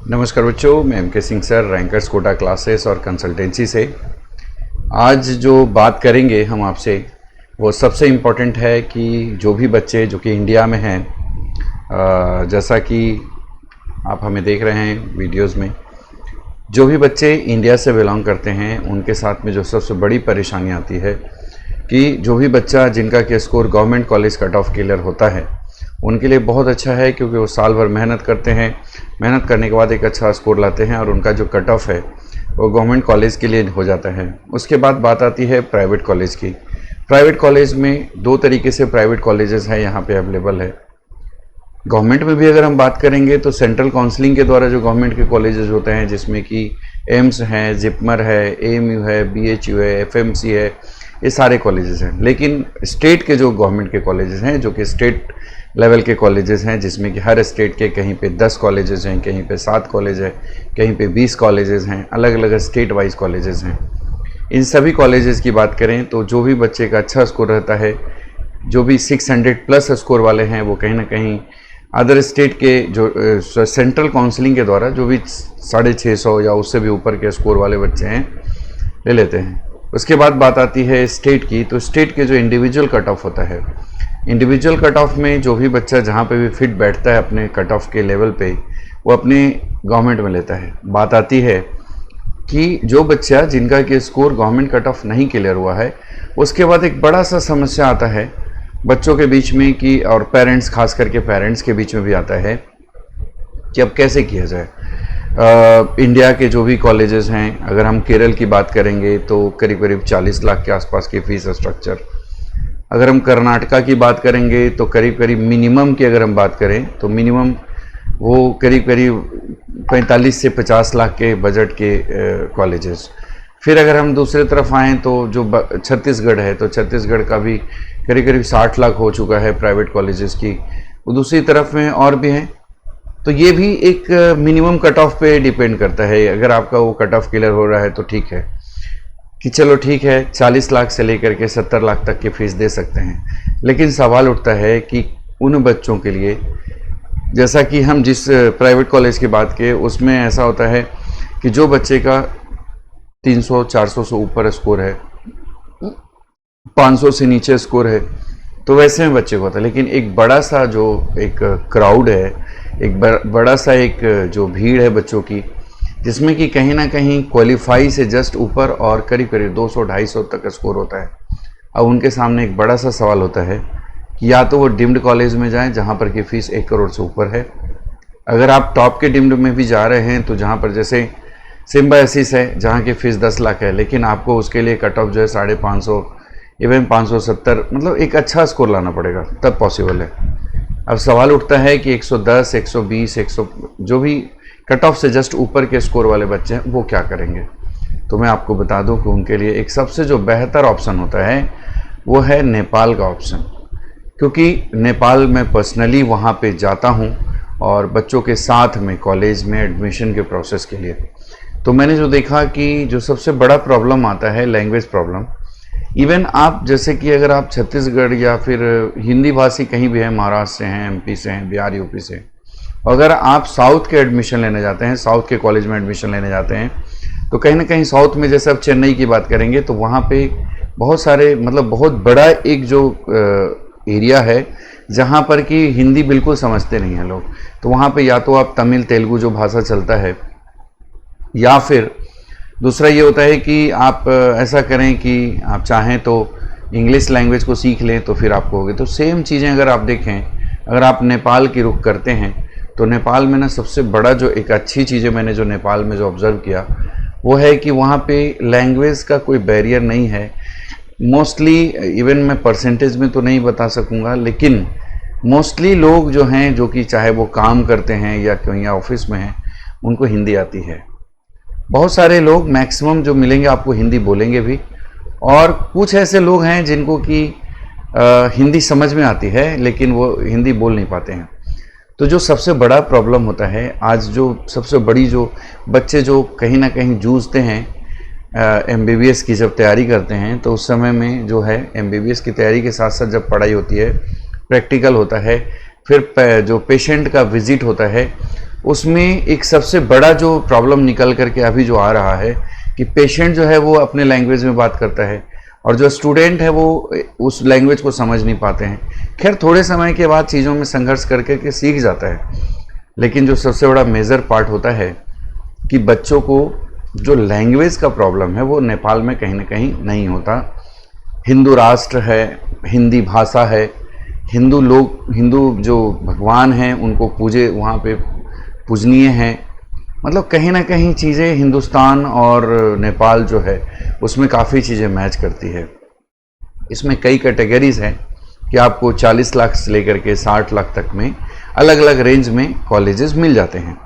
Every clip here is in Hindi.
नमस्कार बच्चों, मैं M K. Singh sir, rankers Kota classes और कंसल्टेंसी से। आज जो बात करेंगे हम आपसे वो सबसे इम्पॉर्टेंट है कि जो भी बच्चे जो कि इंडिया में हैं, जैसा कि आप हमें देख रहे हैं वीडियोस में, जो भी बच्चे इंडिया से बिलोंग करते हैं उनके साथ में जो सबसे बड़ी परेशानी आती है कि जो भी बच्चा जिनका के score government college cut off clear होता है उनके लिए बहुत अच्छा है, क्योंकि वो साल भर मेहनत करते हैं। मेहनत करने के बाद एक अच्छा स्कोर लाते हैं और उनका जो कट ऑफ है वो गवर्नमेंट कॉलेज के लिए हो जाता है। उसके बाद बात आती है प्राइवेट कॉलेज की। प्राइवेट कॉलेज में दो तरीके से प्राइवेट कॉलेजेस हैं यहाँ पे अवेलेबल है। गवर्नमेंट में भी अगर हम बात करेंगे तो सेंट्रल काउंसलिंग के द्वारा जो गवर्नमेंट के कॉलेजेस होते हैं, जिसमें कि एम्स हैं, जिपमर है, एएमयू है, बीएचयू है, एफएमसी है, ये सारे कॉलेजेस हैं। लेकिन स्टेट के जो गवर्नमेंट के कॉलेजेस हैं, जो कि स्टेट लेवल के कॉलेजेस हैं, जिसमें कि हर स्टेट के कहीं पे 10 कॉलेजेस हैं, कहीं पे 7 कॉलेज है, कहीं पे 20 कॉलेजेस हैं, अलग अलग स्टेट वाइज कॉलेजेस हैं। इन सभी कॉलेजेस की बात करें तो जो भी बच्चे का अच्छा स्कोर रहता है, जो भी 600 प्लस स्कोर वाले हैं, वो कहीं ना कहीं अदर स्टेट के जो सेंट्रल काउंसलिंग के द्वारा जो भी 650 या उससे भी ऊपर के स्कोर वाले बच्चे हैं ले लेते हैं। उसके बाद बात आती है स्टेट की। तो स्टेट के जो इंडिविजुअल कट ऑफ होता है, इंडिविजुअल कट ऑफ में जो भी बच्चा जहाँ पे भी फिट बैठता है अपने कट ऑफ के लेवल पे, वो अपने गवर्नमेंट में लेता है। बात आती है कि जो बच्चा जिनका कि स्कोर गवर्नमेंट कट ऑफ नहीं क्लियर हुआ है, उसके बाद एक बड़ा सा समस्या आता है बच्चों के बीच में कि, और पेरेंट्स, खास करके पेरेंट्स के बीच में भी आता है कि अब कैसे किया जाए। इंडिया के जो भी कॉलेजेस हैं, अगर हम केरल की बात करेंगे तो करीब करीब 40 लाख के आसपास की फीस स्ट्रक्चर। अगर हम कर्नाटका की बात करेंगे तो करीब करीब मिनिमम की अगर हम बात करें तो मिनिमम वो करीब करीब 45 से 50 लाख के बजट के कॉलेजेस। फिर अगर हम दूसरी तरफ आएँ तो जो छत्तीसगढ़ है, तो छत्तीसगढ़ का भी करीब करीब 60 लाख हो चुका है प्राइवेट कॉलेजेस की। वो दूसरी तरफ में और भी हैं। तो ये भी एक मिनिमम कट ऑफ पे डिपेंड करता है। अगर आपका वो कट ऑफ क्लियर हो रहा है तो ठीक है कि चलो ठीक है, 40 लाख से लेकर के 70 लाख तक की फीस दे सकते हैं। लेकिन सवाल उठता है कि उन बच्चों के लिए, जैसा कि हम जिस प्राइवेट कॉलेज की बात किए उसमें ऐसा होता है कि जो बच्चे का 300-400 से ऊपर स्कोर है, 500 से नीचे स्कोर है, तो वैसे में बच्चे को होता है। लेकिन एक बड़ा सा जो एक क्राउड है, एक बड़ा सा एक जो भीड़ है बच्चों की, जिसमें कि कहीं ना कहीं क्वालिफाई से जस्ट ऊपर और करीब करीब 200-250 तक स्कोर होता है। अब उनके सामने एक बड़ा सा सवाल होता है कि या तो वो डिम्ड कॉलेज में जाएं जहां पर की फ़ीस 1 करोड़ से ऊपर है। अगर आप टॉप के डिम्ड में भी जा रहे हैं तो जहां पर जैसे सिम्बायोसिस है, जहां की फ़ीस 10 लाख है, लेकिन आपको उसके लिए कट ऑफ जो है 550, इवन 570, मतलब एक अच्छा स्कोर लाना पड़ेगा तब पॉसिबल है। अब सवाल उठता है कि 110, 120, 100 जो भी कट ऑफ से जस्ट ऊपर के स्कोर वाले बच्चे हैं वो क्या करेंगे। तो मैं आपको बता दूं कि उनके लिए एक सबसे जो बेहतर ऑप्शन होता है वो है नेपाल का ऑप्शन। क्योंकि नेपाल में पर्सनली वहाँ पे जाता हूँ और बच्चों के साथ में कॉलेज में एडमिशन के प्रोसेस के लिए, तो मैंने जो देखा कि जो सबसे बड़ा प्रॉब्लम आता है लैंग्वेज प्रॉब्लम। इवन आप जैसे कि अगर आप छत्तीसगढ़ या फिर हिंदी भाषी कहीं भी हैं, महाराष्ट्र से हैं, एमपी से हैं, बिहार, यूपी से, अगर आप साउथ के एडमिशन लेने जाते हैं, साउथ के कॉलेज में एडमिशन लेने जाते हैं, तो कहीं ना कहीं साउथ में जैसे आप चेन्नई की बात करेंगे तो वहाँ पे बहुत सारे, मतलब बहुत बड़ा एक जो एरिया है जहाँ पर कि हिंदी बिल्कुल समझते नहीं हैं लोग। तो वहाँ पे या तो आप तमिल, तेलुगु जो भाषा चलता है, या फिर दूसरा ये होता है कि आप ऐसा करें कि आप चाहें तो इंग्लिश लैंग्वेज को सीख लें, तो फिर आपको होगी। तो सेम चीज़ें अगर आप देखें, अगर आप नेपाल की रुख करते हैं तो नेपाल में ना सबसे बड़ा जो एक अच्छी चीज़ें मैंने जो नेपाल में जो ऑब्ज़र्व किया वो है कि वहाँ पे लैंग्वेज का कोई बैरियर नहीं है मोस्टली। इवन मैं परसेंटेज में तो नहीं बता सकूँगा, लेकिन मोस्टली लोग जो हैं, जो कि चाहे वो काम करते हैं या कहीं ऑफिस में हैं, उनको हिंदी आती है। बहुत सारे लोग मैक्सिमम जो मिलेंगे आपको हिंदी बोलेंगे भी, और कुछ ऐसे लोग हैं जिनको कि हिंदी समझ में आती है लेकिन वो हिंदी बोल नहीं पाते हैं। तो जो सबसे बड़ा प्रॉब्लम होता है आज, जो सबसे बड़ी जो बच्चे जो कहीं ना कहीं जूझते हैं एमबीबीएस की जब तैयारी करते हैं, तो उस समय में जो है एमबीबीएस की तैयारी के साथ साथ जब पढ़ाई होती है, प्रैक्टिकल होता है, फिर जो पेशेंट का विजिट होता है उसमें एक सबसे बड़ा जो प्रॉब्लम निकल करके अभी जो आ रहा है कि पेशेंट जो है वो अपने लैंग्वेज में बात करता है और जो स्टूडेंट है वो उस लैंग्वेज को समझ नहीं पाते हैं। खैर थोड़े समय के बाद चीज़ों में संघर्ष करके के सीख जाता है, लेकिन जो सबसे बड़ा मेजर पार्ट होता है कि बच्चों को जो लैंग्वेज का प्रॉब्लम है वो नेपाल में कहीं ना कहीं नहीं होता। हिंदू राष्ट्र है, हिंदी भाषा है, हिंदू लोग, हिंदू जो भगवान हैं उनको पूजे, वहाँ पे पूजनीय हैं। मतलब कहीं ना कहीं चीज़ें हिंदुस्तान और नेपाल जो है उसमें काफ़ी चीज़ें मैच करती है। इसमें कई कैटेगरीज़ हैं कि आपको 40 लाख से लेकर के 60 लाख तक में अलग अलग रेंज में कॉलेजेस मिल जाते हैं।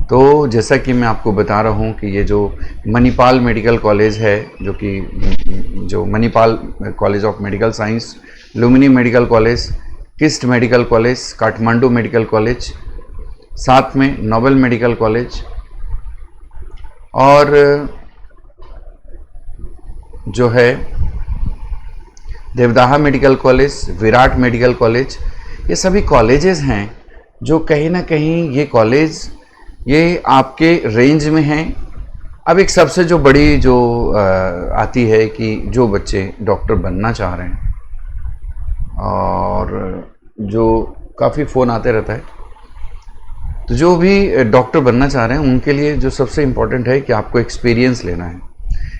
तो जैसा कि मैं आपको बता रहा हूँ कि ये जो मणिपाल मेडिकल कॉलेज है, जो Manipal college of medical science, Lumbini medical college, KIST medical college, Kathmandu medical college, साथ में नोबेल मेडिकल कॉलेज और जो है Devdaha medical college, Birat medical college, ये सभी कॉलेजेस हैं जो कहीं ना कहीं ये कॉलेज ये आपके रेंज में हैं। अब एक सबसे जो बड़ी जो आती है कि जो बच्चे डॉक्टर बनना चाह रहे हैं और जो काफ़ी फ़ोन आते रहता है, तो जो भी डॉक्टर बनना चाह रहे हैं उनके लिए जो सबसे इम्पोर्टेंट है कि आपको एक्सपीरियंस लेना है।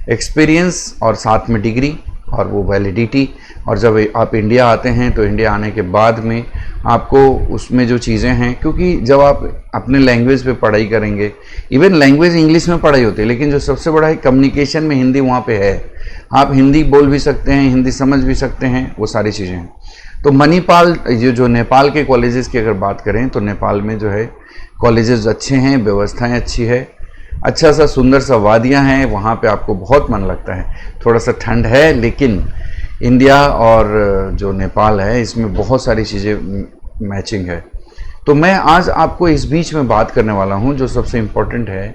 एक्सपीरियंस और साथ में डिग्री और वो वैलिडिटी। और जब आप इंडिया आते हैं तो इंडिया आने के बाद में आपको उसमें जो चीज़ें हैं, क्योंकि जब आप अपने लैंग्वेज पे पढ़ाई करेंगे, इवन लैंग्वेज इंग्लिश में पढ़ाई होती है, लेकिन जो सबसे बड़ा है कम्युनिकेशन में हिंदी वहाँ पे है। आप हिंदी बोल भी सकते हैं, हिंदी समझ भी सकते हैं, वो सारी चीज़ें हैं। तो मणिपाल, ये जो नेपाल के कॉलेजेस की अगर बात करें तो नेपाल में जो है कॉलेजेस अच्छे हैं, व्यवस्थाएं अच्छी है, अच्छा सा सुंदर सा वादियाँ हैं, वहाँ पे आपको बहुत मन लगता है। थोड़ा सा ठंड है, लेकिन इंडिया और जो नेपाल है इसमें बहुत सारी चीज़ें मैचिंग है। तो मैं आज आपको इस बीच में बात करने वाला हूँ जो सबसे इम्पोर्टेंट है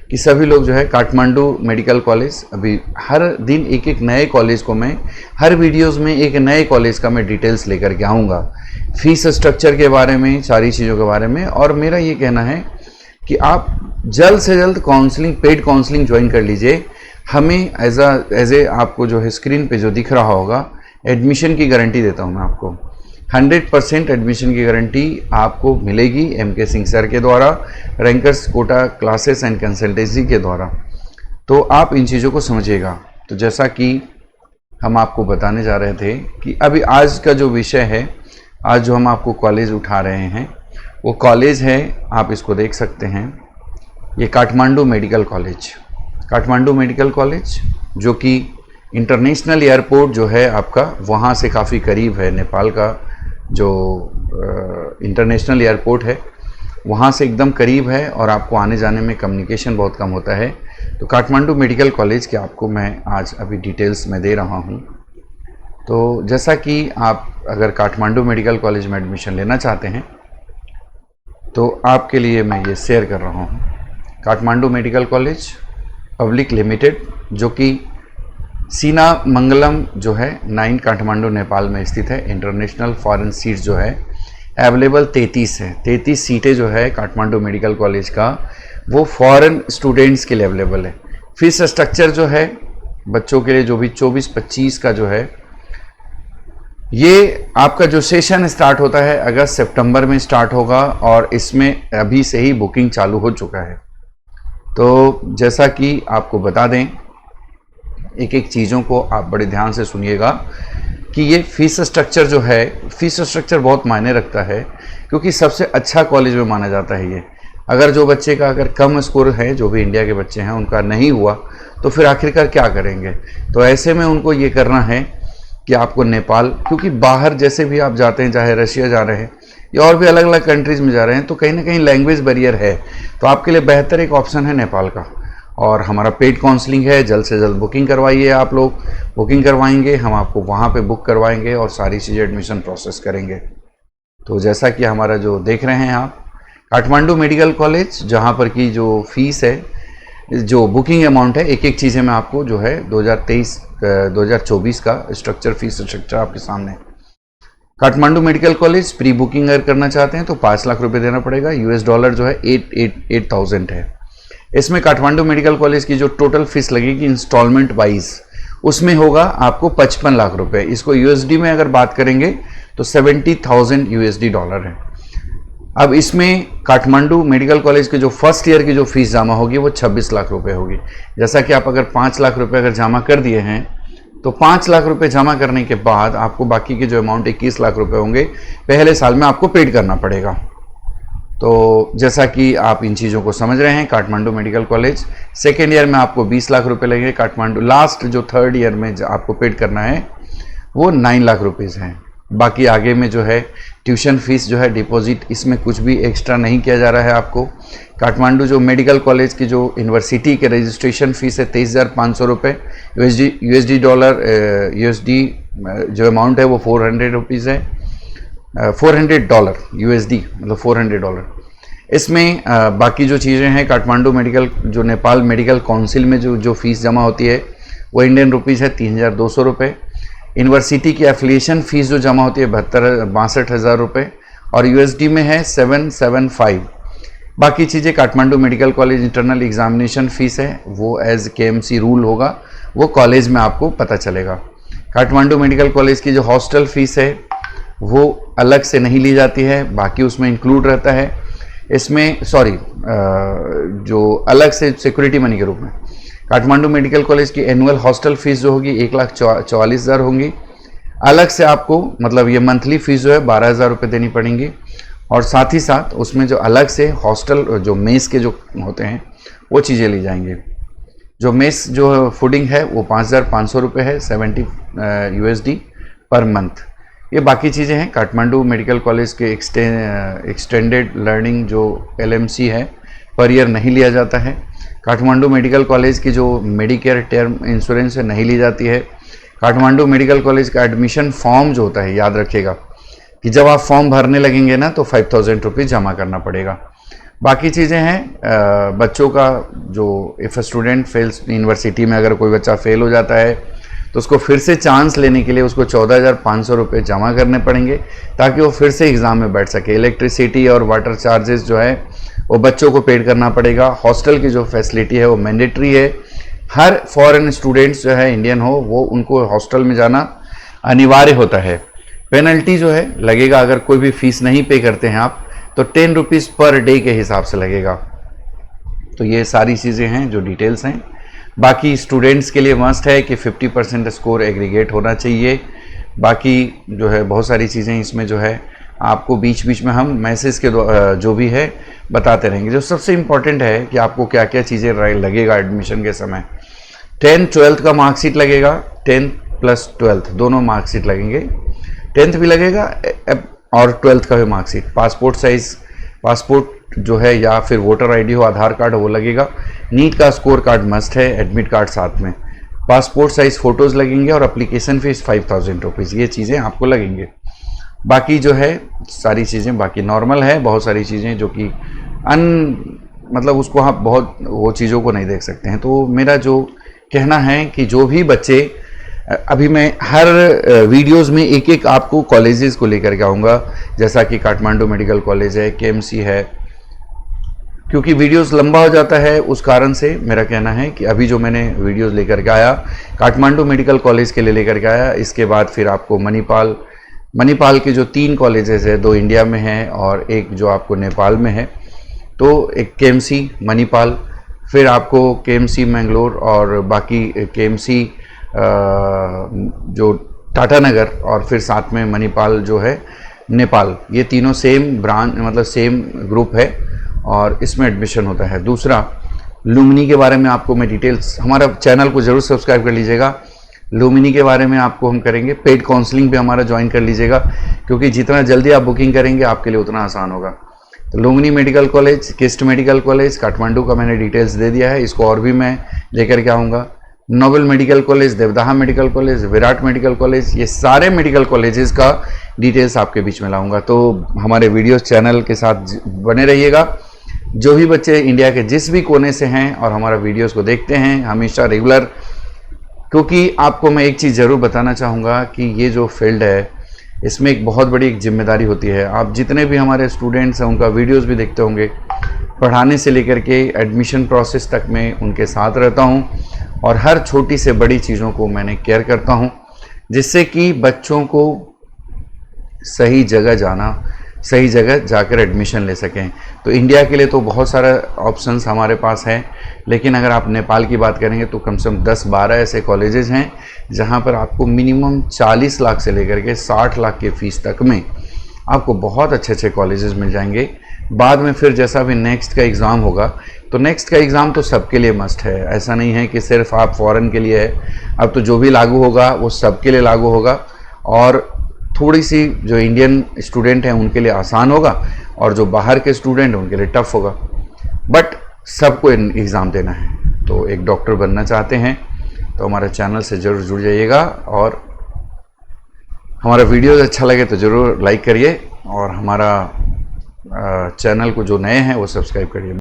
कि सभी लोग जो है काठमांडू मेडिकल कॉलेज, अभी हर दिन एक एक नए कॉलेज को मैं हर वीडियोस में एक नए कॉलेज का मैं डिटेल्स लेकर के आऊँगा, फीस स्ट्रक्चर के बारे में, सारी चीज़ों के बारे में। और मेरा ये कहना है कि आप जल्द से जल्द काउंसलिंग, पेड काउंसलिंग ज्वाइन कर लीजिए। हमें एज ए आपको जो है स्क्रीन पे जो दिख रहा होगा, एडमिशन की गारंटी देता हूँ मैं आपको। 100% एडमिशन की गारंटी आपको मिलेगी MK सिंह सर के द्वारा, rankers Kota classes and consultancy के द्वारा। तो आप इन चीज़ों को समझिएगा। तो जैसा कि हम आपको बताने जा रहे थे कि अभी आज का जो विषय है, आज जो हम आपको कॉलेज उठा रहे हैं वो कॉलेज है, आप इसको देख सकते हैं, ये Kathmandu medical college. Kathmandu medical college जो कि इंटरनेशनल एयरपोर्ट जो है आपका, वहाँ से काफ़ी करीब है। नेपाल का जो इंटरनेशनल एयरपोर्ट है वहाँ से एकदम करीब है और आपको आने जाने में कम्युनिकेशन बहुत कम होता है। तो काठमांडू मेडिकल कॉलेज के आपको मैं आज अभी डिटेल्स में दे रहा हूँ। तो जैसा कि आप अगर काठमांडू मेडिकल कॉलेज में एडमिशन लेना चाहते हैं तो आपके लिए मैं ये शेयर कर रहा हूँ। Kathmandu medical college public limited, जो कि सीना मंगलम जो है 9 काठमांडू नेपाल में स्थित है। इंटरनेशनल फॉरेन सीट जो है अवेलेबल 33 है। 33 सीटें जो है काठमांडू मेडिकल कॉलेज का वो फॉरेन स्टूडेंट्स के लिए अवेलेबल है। फीस स्ट्रक्चर जो है बच्चों के लिए जो भी 24-25 का जो है, ये आपका जो सेशन स्टार्ट होता है अगस्त सितंबर में स्टार्ट होगा और इसमें अभी से ही बुकिंग चालू हो चुका है। तो जैसा कि आपको बता दें, एक एक चीज़ों को आप बड़े ध्यान से सुनिएगा कि ये फीस स्ट्रक्चर जो है, फीस स्ट्रक्चर बहुत मायने रखता है, क्योंकि सबसे अच्छा कॉलेज में माना जाता है ये। अगर जो बच्चे का अगर कम स्कोर है, जो भी इंडिया के बच्चे हैं उनका नहीं हुआ, तो फिर आखिरकार क्या करेंगे। तो ऐसे में उनको ये करना है कि आपको नेपाल, क्योंकि बाहर जैसे भी आप जाते हैं, चाहे रशिया जा रहे हैं या और भी अलग अलग कंट्रीज़ में जा रहे हैं, तो कहीं ना कहीं लैंग्वेज बैरियर है। तो आपके लिए बेहतर एक ऑप्शन है नेपाल का। और हमारा पेड काउंसलिंग है, जल्द से जल्द बुकिंग करवाइए। आप लोग बुकिंग करवाएंगे, हम आपको वहाँ पे बुक करवाएंगे और सारी चीज़ें एडमिशन प्रोसेस करेंगे। तो जैसा कि हमारा जो देख रहे हैं आप, काठमांडू मेडिकल कॉलेज, जहाँ पर की जो फीस है, जो बुकिंग अमाउंट है, एक एक चीज़ें मैं आपको जो है 2023-2024 का स्ट्रक्चर, फीस स्ट्रक्चर आपके सामने। Kathmandu medical college pre booking अगर करना चाहते हैं तो 5 लाख रुपए देना पड़ेगा। US डॉलर जो है 8,000 है। इसमें काठमांडू मेडिकल कॉलेज की जो टोटल फीस लगेगी इंस्टॉलमेंट वाइज, उसमें होगा आपको 55 लाख रुपए। इसको USD में अगर बात करेंगे तो 70,000 USD डॉलर है। अब इसमें काठमांडू मेडिकल कॉलेज के जो फर्स्ट ईयर की जो फीस जमा होगी वो 26 लाख रुपए होगी। जैसा कि आप अगर 5 लाख रुपए अगर जमा कर दिए हैं तो 5 लाख रुपए जमा करने के बाद आपको बाकी के जो अमाउंट 21 लाख रुपए होंगे पहले साल में आपको पेड करना पड़ेगा। तो जैसा कि आप इन चीज़ों को समझ रहे हैं, Kathmandu medical college second year में आपको 20 लाख रुपए लगेंगे। काठमांडू लास्ट जो थर्ड ईयर में आपको पेड करना है वो 9 लाख रुपीज़ हैं। बाकी आगे में जो है ट्यूशन फीस जो है डिपॉजिट, इसमें कुछ भी एक्स्ट्रा नहीं किया जा रहा है आपको। काठमांडू जो मेडिकल कॉलेज की जो यूनिवर्सिटी के रजिस्ट्रेशन फीस है 23,500 रुपये। USD डॉलर USD जो अमाउंट है वो 400 रुपीज़ है। $400 USD मतलब $400। इसमें बाकी जो चीज़ें हैं, काठमांडू मेडिकल जो नेपाल मेडिकल काउंसिल में जो फीस जमा होती है वो इंडियन रुपीज़ है 3,200 रुपये। यूनिवर्सिटी की एफिलिएशन फ़ीस जो जमा होती है 62,000 रुपये और USD में है 775। बाकी चीज़ें Kathmandu medical college internal examination fees है वो एज KMC रूल होगा, वो कॉलेज में आपको पता चलेगा। काठमांडू मेडिकल कॉलेज की जो हॉस्टल फ़ीस है वो अलग से नहीं ली जाती है, बाकी उसमें इंक्लूड रहता है। इसमें जो अलग से सिक्योरिटी मनी के रूप में काठमांडू मेडिकल कॉलेज की एनुअल हॉस्टल फीस जो होगी 1,44,000 होंगी। अलग से आपको मतलब ये मंथली फीस जो है 12,000 रुपये देनी पड़ेंगी। और साथ ही साथ उसमें जो अलग से हॉस्टल जो मेस के जो होते हैं वो चीज़ें ली जाएंगी। जो मेस जो फूडिंग है वो 5,500 रुपये है, 70 USD पर मंथ। ये बाकी चीज़ें हैं। काठमांडू मेडिकल कॉलेज के एक्सटेंडेड लर्निंग जो LMC है पर ईयर नहीं लिया जाता है। काठमांडू मेडिकल कॉलेज की जो मेडिकेयर टर्म इंश्योरेंस है नहीं ली जाती है। काठमांडू मेडिकल कॉलेज का एडमिशन फॉर्म जो होता है, याद रखिएगा कि जब आप फॉर्म भरने लगेंगे ना तो 5,000 रुपीज़ जमा करना पड़ेगा। बाकी चीज़ें हैं बच्चों का जो इफ़ स्टूडेंट फेल्स यूनिवर्सिटी में, अगर कोई बच्चा फेल हो जाता है तो उसको फिर से चांस लेने के लिए उसको 14,500 रुपये जमा करने पड़ेंगे ताकि वो फिर से एग्ज़ाम में बैठ सके। इलेक्ट्रिसिटी और वाटर चार्जेस जो है वो बच्चों को पेड करना पड़ेगा। हॉस्टल की जो फैसिलिटी है वो मैंडेटरी है। हर फॉरेन स्टूडेंट्स जो है इंडियन हो वो उनको हॉस्टल में जाना अनिवार्य होता है। पेनल्टी जो है लगेगा अगर कोई भी फीस नहीं पे करते हैं आप तो 10 रुपीज़ पर डे के हिसाब से लगेगा। तो ये सारी चीज़ें हैं जो डिटेल्स हैं। बाकी स्टूडेंट्स के लिए मस्ट है कि 50% स्कोर एग्रीगेट होना चाहिए। बाकी जो है बहुत सारी चीज़ें इसमें जो है आपको बीच बीच में हम मैसेज के जो भी है बताते रहेंगे। जो सबसे इम्पॉर्टेंट है कि आपको क्या क्या चीज़ें लगेगा एडमिशन के समय। 10th 12th का मार्कशीट लगेगा, 10th + 12th दोनों मार्कशीट लगेंगे। 10th भी लगेगा और 12th का भी मार्कशीट। पासपोर्ट साइज़ पासपोर्ट जो है या फिर वोटर ID हो, आधार कार्ड हो वो लगेगा। नीट का स्कोर कार्ड मस्ट है, एडमिट कार्ड साथ में। पासपोर्ट साइज़ फ़ोटोज़ लगेंगे और एप्लीकेशन फ़ीस 5,000 रुपीज़। ये चीज़ें आपको लगेंगे। बाकी जो है सारी चीज़ें बाकी नॉर्मल है। बहुत सारी चीज़ें जो कि मतलब उसको आप बहुत वो चीज़ों को नहीं देख सकते हैं। तो मेरा जो कहना है कि जो भी बच्चे, अभी मैं हर वीडियोस में एक एक आपको कॉलेजेस को लेकर के आऊँगा, जैसा कि काठमांडू मेडिकल कॉलेज है, KMC है। क्योंकि वीडियोस लंबा हो जाता है उस कारण से मेरा कहना है कि अभी जो मैंने वीडियोस लेकर के आया काठमांडू मेडिकल कॉलेज के लिए लेकर के आया। इसके बाद फिर आपको मणिपाल के जो 3 कॉलेजेस है, 2 इंडिया में हैं और एक जो आपको नेपाल में है। तो एक KMC मणिपाल, फिर आपको KMC मैंगलोर और बाकी KMC जो टाटानगर और फिर साथ में मणिपाल जो है नेपाल। ये तीनों सेम ब्रांच मतलब सेम ग्रुप है और इसमें एडमिशन होता है। दूसरा लुम्नी के बारे में आपको मैं डिटेल्स, हमारा चैनल को ज़रूर सब्सक्राइब कर लीजिएगा। लुम्नी के बारे में आपको हम करेंगे। पेड काउंसलिंग भी हमारा ज्वाइन कर लीजिएगा क्योंकि जितना जल्दी आप बुकिंग करेंगे आपके लिए उतना आसान होगा। तो लुम्नी medical college, KIST medical college Kathmandu का मैंने डिटेल्स दे दिया है, इसको और भी मैं लेकर के आऊँगा। Nobel medical college, Devdaha medical college, Birat medical college, ये सारे मेडिकल कॉलेजेस का डिटेल्स आपके बीच में लाऊंगा। तो हमारे वीडियोस चैनल के साथ बने रहिएगा। जो भी बच्चे इंडिया के जिस भी कोने से हैं और हमारा वीडियोस को देखते हैं हमेशा रेगुलर, क्योंकि आपको मैं एक चीज़ ज़रूर बताना चाहूँगा कि ये जो फील्ड है इसमें एक बहुत बड़ी एक जिम्मेदारी होती है। आप जितने भी हमारे स्टूडेंट्स हैं उनका वीडियोस भी देखते होंगे, पढ़ाने से लेकर के एडमिशन प्रोसेस तक में उनके साथ रहता हूं और हर छोटी से बड़ी चीज़ों को मैंने केयर करता हूं, जिससे कि बच्चों को सही जगह सही जगह जाकर एडमिशन ले सकें। तो इंडिया के लिए तो बहुत सारा ऑप्शंस हमारे पास हैं, लेकिन अगर आप नेपाल की बात करेंगे तो कम से कम 10-12 ऐसे कॉलेजेस हैं जहां पर आपको मिनिमम 40 लाख से लेकर के 60 लाख की फ़ीस तक में आपको बहुत अच्छे अच्छे कॉलेजेस मिल जाएंगे। बाद में फिर जैसा भी नेक्स्ट का एग्ज़ाम होगा, तो नेक्स्ट का एग्ज़ाम तो सबके लिए मस्ट है, ऐसा नहीं है कि सिर्फ आप फॉरेन के लिए है। अब तो जो भी लागू होगा वो सबके लिए लागू होगा, और थोड़ी सी जो इंडियन स्टूडेंट हैं उनके लिए आसान होगा और जो बाहर के स्टूडेंट हैं उनके लिए टफ होगा, बट सबको एग्ज़ाम देना है। तो एक डॉक्टर बनना चाहते हैं तो हमारे चैनल से ज़रूर जुड़ जाइएगा, और हमारा वीडियो अच्छा लगे तो ज़रूर लाइक करिए, और हमारा चैनल को जो नए हैं वो सब्सक्राइब करिए।